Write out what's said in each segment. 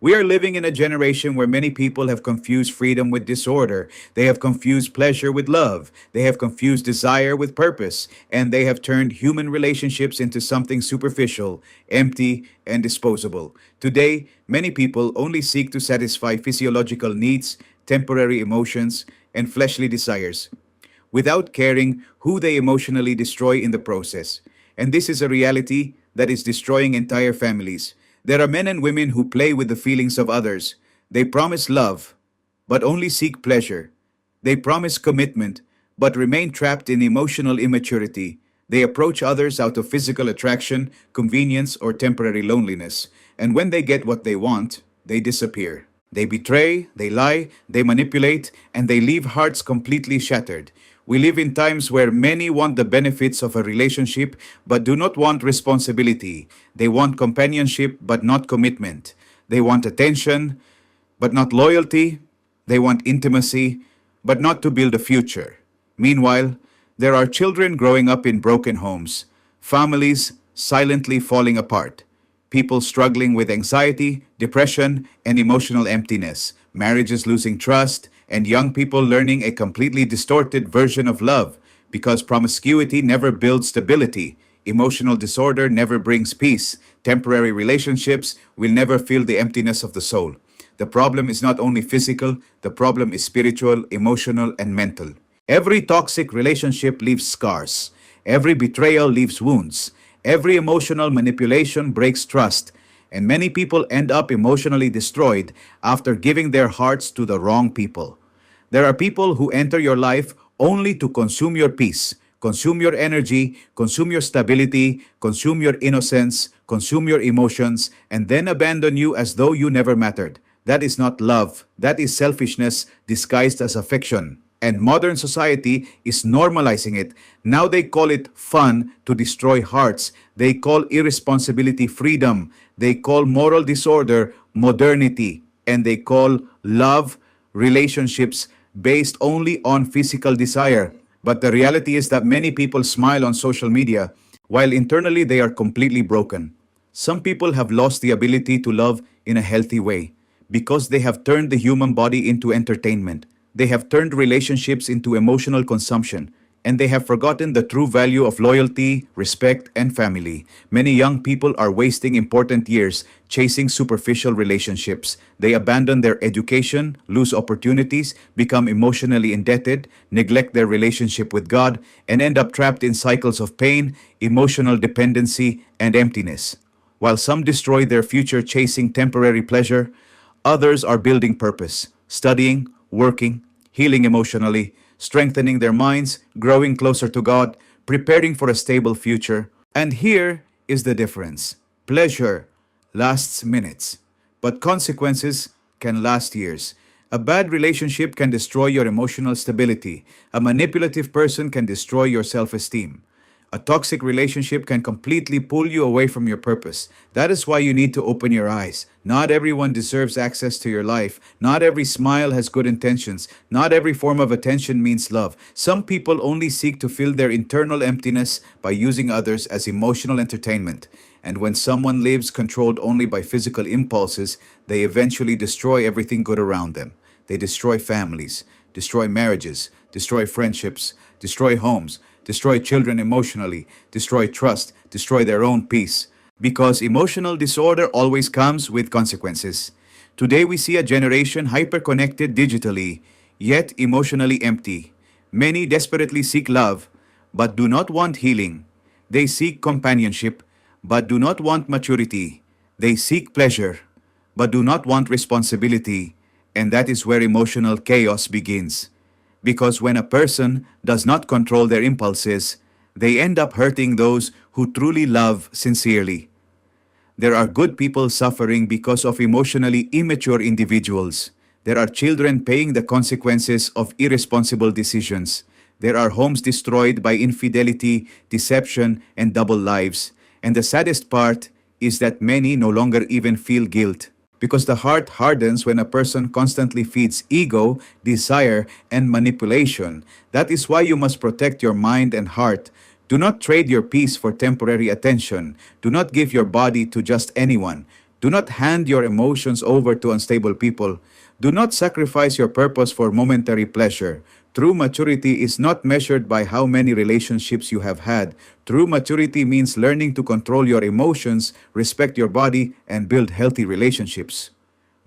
We are living in a generation where many people have confused freedom with disorder. They have confused pleasure with love. They have confused desire with purpose. And they have turned human relationships into something superficial, empty, and disposable. Today, many people only seek to satisfy physiological needs, temporary emotions, and fleshly desires without caring who they emotionally destroy in the process. And this is a reality that is destroying entire families. There are men and women who play with the feelings of others. They promise love, but only seek pleasure. They promise commitment, but remain trapped in emotional immaturity. They approach others out of physical attraction, convenience, or temporary loneliness. And when they get what they want, they disappear. They betray, they lie, they manipulate, and they leave hearts completely shattered. We live in times where many want the benefits of a relationship but do not want responsibility. They want companionship but not commitment. They want attention but not loyalty. They want intimacy but not to build a future. Meanwhile, there are children growing up in broken homes, families silently falling apart, people struggling with anxiety, depression, and emotional emptiness, marriages losing trust, and young people learning a completely distorted version of love because promiscuity never builds stability, emotional disorder never brings peace, temporary relationships will never fill the emptiness of the soul. The problem is not only physical, the problem is spiritual, emotional, and mental. Every toxic relationship leaves scars. Every betrayal leaves wounds. Every emotional manipulation breaks trust. And many people end up emotionally destroyed after giving their hearts to the wrong people. There are people who enter your life only to consume your peace, consume your energy, consume your stability, consume your innocence, consume your emotions, and then abandon you as though you never mattered. That is not love. That is selfishness disguised as affection. And modern society is normalizing it. Now they call it fun to destroy hearts. They call irresponsibility freedom. They call moral disorder modernity. And they call love relationships based only on physical desire. But the reality is that many people smile on social media while internally they are completely broken. Some people have lost the ability to love in a healthy way because they have turned the human body into entertainment. They have turned relationships into emotional consumption, and they have forgotten the true value of loyalty, respect, and family. Many young people are wasting important years chasing superficial relationships. They abandon their education, lose opportunities, become emotionally indebted, neglect their relationship with God, and end up trapped in cycles of pain, emotional dependency, and emptiness. While some destroy their future chasing temporary pleasure, others are building purpose, studying, working, healing emotionally, strengthening their minds, growing closer to God, preparing for a stable future. And here is the difference. Pleasure lasts minutes, but consequences can last years. A bad relationship can destroy your emotional stability. A manipulative person can destroy your self-esteem. A toxic relationship can completely pull you away from your purpose. That is why you need to open your eyes. Not everyone deserves access to your life. Not every smile has good intentions. Not every form of attention means love. Some people only seek to fill their internal emptiness by using others as emotional entertainment. And when someone lives controlled only by physical impulses, they eventually destroy everything good around them. They destroy families, destroy marriages, destroy friendships, destroy homes, destroy children emotionally, destroy trust, destroy their own peace. Because emotional disorder always comes with consequences. Today we see a generation hyper-connected digitally, yet emotionally empty. Many desperately seek love, but do not want healing. They seek companionship, but do not want maturity. They seek pleasure, but do not want responsibility. And that is where emotional chaos begins. Because when a person does not control their impulses, they end up hurting those who truly love sincerely. There are good people suffering because of emotionally immature individuals. There are children paying the consequences of irresponsible decisions. There are homes destroyed by infidelity, deception, and double lives. And the saddest part is that many no longer even feel guilt. Because the heart hardens when a person constantly feeds ego, desire, and manipulation. That is why you must protect your mind and heart. Do not trade your peace for temporary attention. Do not give your body to just anyone. Do not hand your emotions over to unstable people. Do not sacrifice your purpose for momentary pleasure. True maturity is not measured by how many relationships you have had. True maturity means learning to control your emotions, respect your body, and build healthy relationships.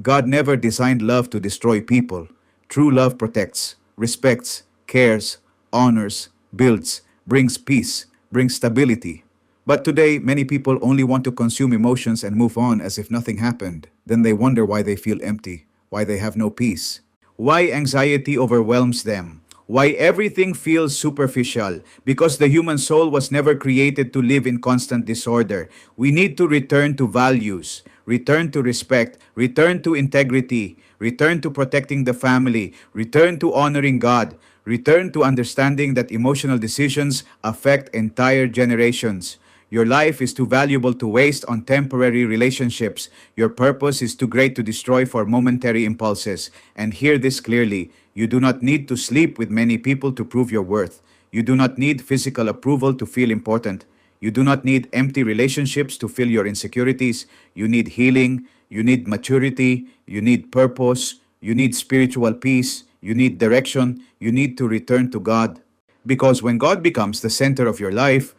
God never designed love to destroy people. True love protects, respects, cares, honors, builds, brings peace, brings stability. But today, many people only want to consume emotions and move on as if nothing happened. Then they wonder why they feel empty, why they have no peace, why anxiety overwhelms them, why everything feels superficial. Because the human soul was never created to live in constant disorder. We need to return to values, return to respect, return to integrity, return to protecting the family, return to honoring God, return to understanding that emotional decisions affect entire generations. Your life is too valuable to waste on temporary relationships. Your purpose is too great to destroy for momentary impulses. And hear this clearly: you do not need to sleep with many people to prove your worth. You do not need physical approval to feel important. You do not need empty relationships to fill your insecurities. You need healing. You need maturity. You need purpose. You need spiritual peace. You need direction. You need to return to God. Because when God becomes the center of your life,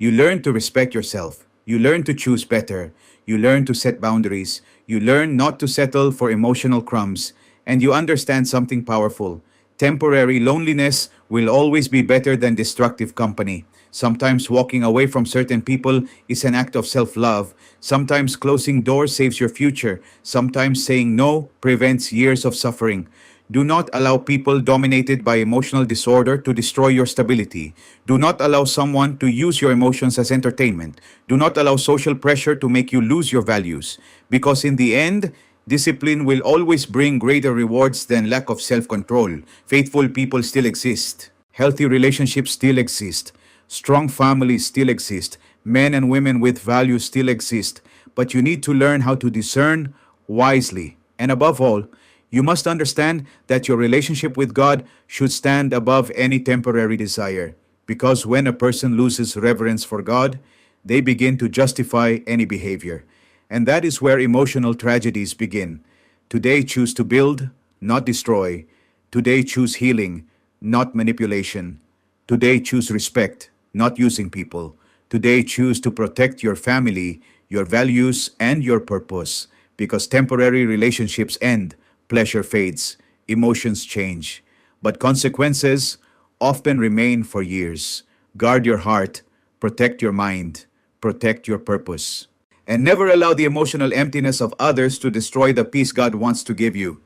you learn to respect yourself. You learn to choose better. You learn to set boundaries. You learn not to settle for emotional crumbs. And you understand something powerful. Temporary loneliness will always be better than destructive company. Sometimes walking away from certain people is an act of self-love. Sometimes closing doors saves your future. Sometimes saying no prevents years of suffering. Do not allow people dominated by emotional disorder to destroy your stability. Do not allow someone to use your emotions as entertainment. Do not allow social pressure to make you lose your values. Because in the end, discipline will always bring greater rewards than lack of self-control. Faithful people still exist. Healthy relationships still exist. Strong families still exist. Men and women with values still exist. But you need to learn how to discern wisely. And above all, you must understand that your relationship with God should stand above any temporary desire. Because when a person loses reverence for God, they begin to justify any behavior. And that is where emotional tragedies begin. Today, choose to build, not destroy. Today, choose healing, not manipulation. Today, choose respect, not using people. Today, choose to protect your family, your values, and your purpose. Because temporary relationships end, pleasure fades, emotions change. But consequences often remain for years. Guard your heart, protect your mind, protect your purpose. And never allow the emotional emptiness of others to destroy the peace God wants to give you.